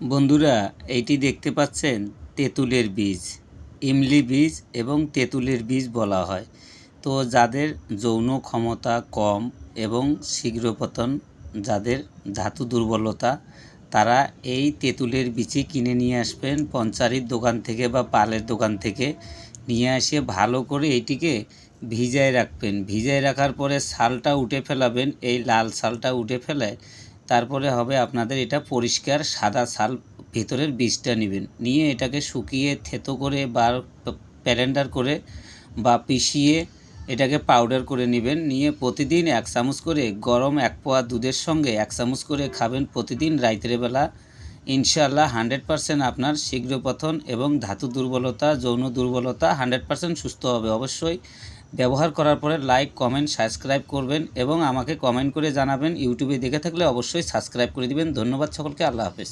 বন্ধুরা, এইটি দেখতে পাচ্ছেন তেঁতুলের বীজ। ইমলি বীজ এবং তেঁতুলের বীজ বলা হয়। তো যাদের যৌন ক্ষমতা কম এবং শীঘ্র পতন, যাদের ধাতু দুর্বলতা, তারা এই তেঁতুলের বীজই কিনে নিয়ে আসবেন পঞ্চারির দোকান থেকে বা পালের দোকান থেকে। নিয়ে এসে ভালো করে এইটিকে ভিজায় রাখবেন। ভিজায় রাখার পরে ছালটা উঠে ফেলাবেন, এই লাল ছালটা উঠে ফেলে তারপরে হবে আপনাদের এটা পরিষ্কার সাদা ছাল, ভেতরের বীজটা নেবেন। নিয়ে এটাকে শুকিয়ে থেতো করে বা প্যারেন্ডার করে বা পিষিয়ে এটাকে পাউডার করে নেবেন। নিয়ে প্রতিদিন 1 চামচ করে গরম 1 পোয়া দুধের সঙ্গে 1 চামচ করে খাবেন প্রতিদিন রাতের বেলা। ইনশাআল্লাহ 100% আপনার শীঘ্র পতন এবং ধাতু দুর্বলতা, যৌন দুর্বলতা 100% সুস্থ হবে। অবশ্যই ব্যবহার করার পরে লাইক, কমেন্ট, সাবস্ক্রাইব করবেন এবং আমাকে কমেন্ট করে জানাবেন। ইউটিউবে দেখে থাকলে অবশ্যই সাবস্ক্রাইব করে দিবেন। ধন্যবাদ সকলকে। আল্লাহ হাফেজ।